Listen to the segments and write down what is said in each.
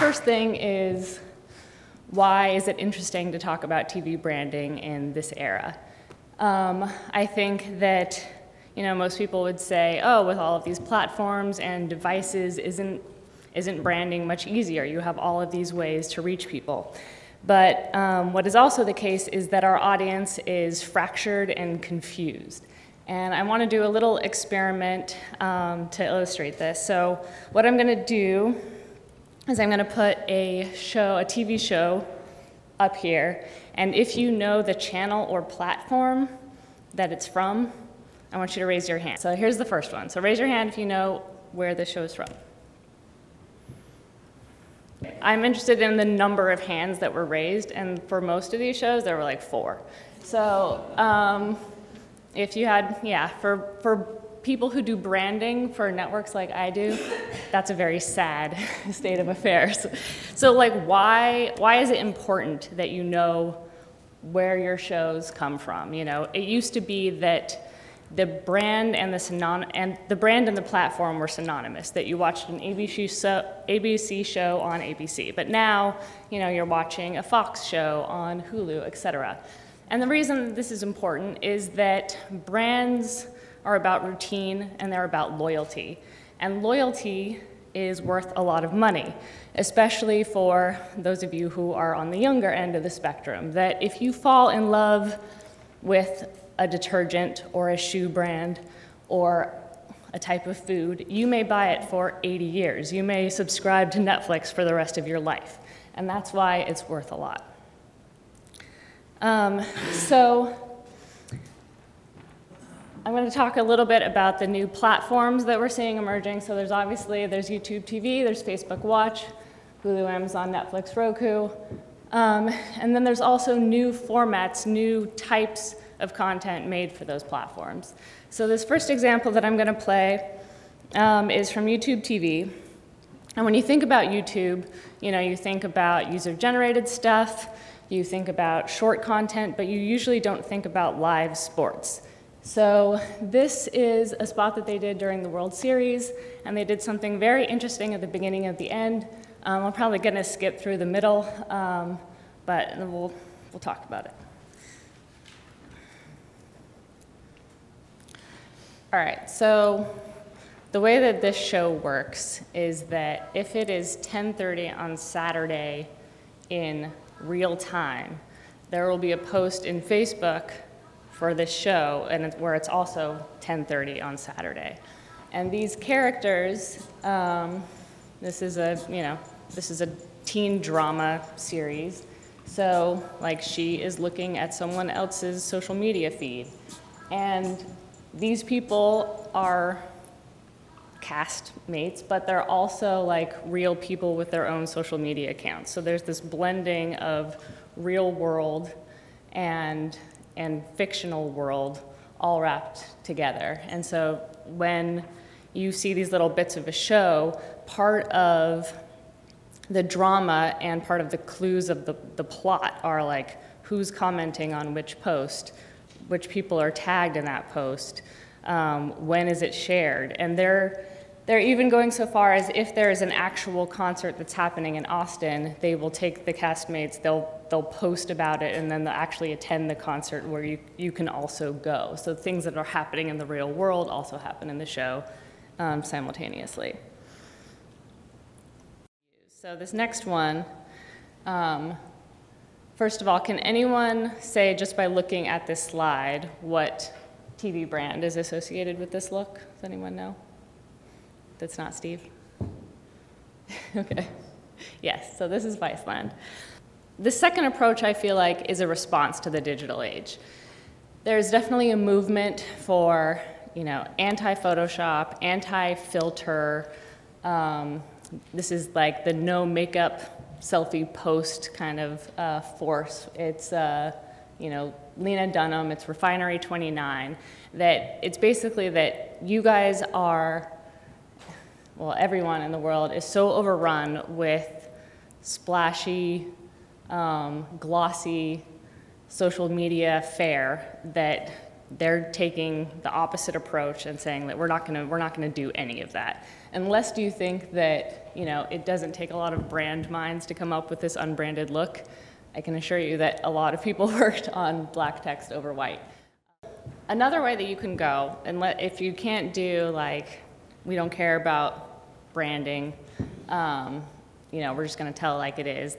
first thing is, why is it interesting to talk about TV branding in this era? I think that, most people would say, oh, with all of these platforms and devices, isn't branding much easier? You have all of these ways to reach people. But what is also the case is that our audience is fractured and confused. And I want to do a little experiment to illustrate this. So what I'm going to do is I'm going to put a TV show up here. And if you know the channel or platform that it's from, I want you to raise your hand. So here's the first one. So raise your hand if you know where the show is from. I'm interested in the number of hands that were raised, and for most of these shows, there were like 4. So if you had, for people who do branding for networks like I do, that's a very sad state of affairs. So like, why is it important that you know where your shows come from? It used to be that the brand and the platform were synonymous, that you watched an ABC show on ABC. But now, you're watching a Fox show on Hulu, etc. And the reason this is important is that brands are about routine and they're about loyalty. And loyalty is worth a lot of money, especially for those of you who are on the younger end of the spectrum, that if you fall in love with a detergent or a shoe brand or a type of food, you may buy it for 80 years. You may subscribe to Netflix for the rest of your life. And that's why it's worth a lot. So I'm going to talk a little bit about the new platforms that we're seeing emerging. So there's YouTube TV, there's Facebook Watch, Hulu, Amazon, Netflix, Roku. And then there's also new formats, new types of content made for those platforms. So this first example that I'm going to play is from YouTube TV. And when you think about YouTube, you think about user-generated stuff, you think about short content, but you usually don't think about live sports. So this is a spot that they did during the World Series, and they did something very interesting at the beginning and the end. I'm probably going to skip through the middle, but we'll talk about it. All right, so the way that this show works is that if it is 10:30 on Saturday in real time, there will be a post in Facebook for this show, and where it's also 10:30 on Saturday. And these characters, this is a teen drama series. So like, she is looking at someone else's social media feed, and these people are castmates, but they're also like real people with their own social media accounts. So there's this blending of real world and fictional world all wrapped together. And so when you see these little bits of a show, part of the drama and part of the clues of the plot are like, who's commenting on which post, which people are tagged in that post, when is it shared. And they're even going so far as, if there is an actual concert that's happening in Austin, they will take the castmates, they'll post about it, and then they'll actually attend the concert where you can also go. So things that are happening in the real world also happen in the show simultaneously. So this next one, first of all, can anyone say, just by looking at this slide, what TV brand is associated with this look? Does anyone know? That's not Steve? Okay. Yes, so this is Viceland. The second approach, I feel like, is a response to the digital age. There's definitely a movement for, anti-Photoshop, anti-filter. This is like the no makeup selfie post kind of force. It's, Lena Dunham, it's Refinery 29, that it's basically that you guys are, well, everyone in the world is so overrun with splashy, glossy social media fare that they're taking the opposite approach and saying that we're not gonna do any of that. Unless do you think that, you know, it doesn't take a lot of brand minds to come up with this unbranded look, I can assure you that a lot of people worked on black text over white. Another way that you can go, and if you can't do like, we don't care about branding, you know, we're just gonna tell like it is.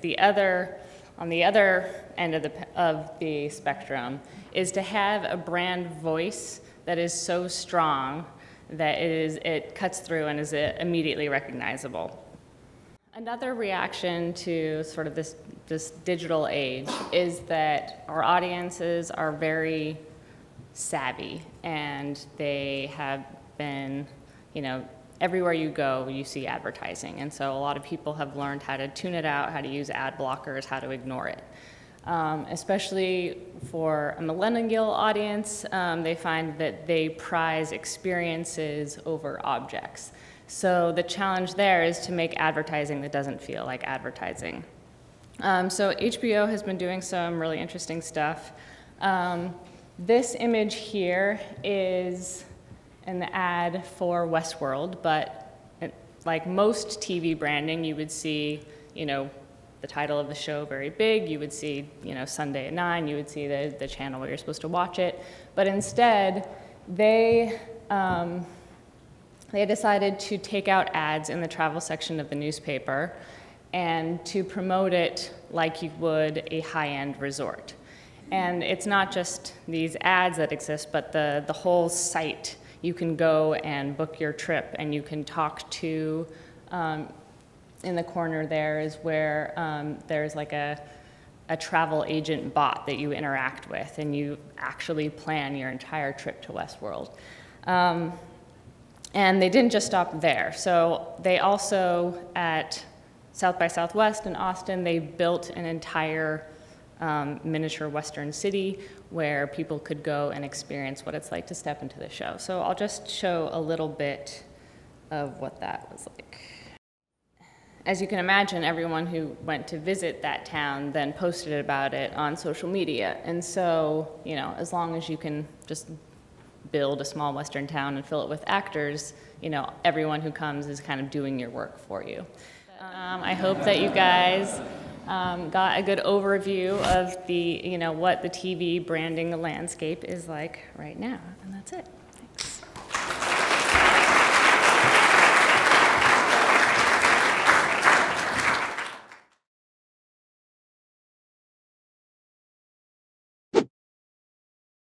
On the other end of the spectrum is to have a brand voice that is so strong that it cuts through and is immediately recognizable. Another reaction to sort of this digital age is that our audiences are very savvy, and they have been, you know, everywhere you go, you see advertising. And so a lot of people have learned how to tune it out, how to use ad blockers, how to ignore it. Especially for a millennial audience, they find that they prize experiences over objects. So the challenge there is to make advertising that doesn't feel like advertising. So HBO has been doing some really interesting stuff. This image here is an ad for Westworld, but like most TV branding, you would see, you know, the title of the show very big. You would see, you know, Sunday at 9. You would see the channel where you're supposed to watch it. But instead, they decided to take out ads in the travel section of the newspaper and to promote it like you would a high-end resort. And it's not just these ads that exist, but the whole site. You can go and book your trip, and you can talk to, in the corner there is where there's like a travel agent bot that you interact with, and you actually plan your entire trip to Westworld. And they didn't just stop there. So they also, at South by Southwest in Austin, they built an entire miniature Western city where people could go and experience what it's like to step into the show. So I'll just show a little bit of what that was like. As you can imagine, everyone who went to visit that town then posted about it on social media. And so, you know, as long as you can just build a small Western town and fill it with actors, you know, everyone who comes is kind of doing your work for you. I hope that you guys got a good overview of the, you know, what the TV branding landscape is like right now, and that's it.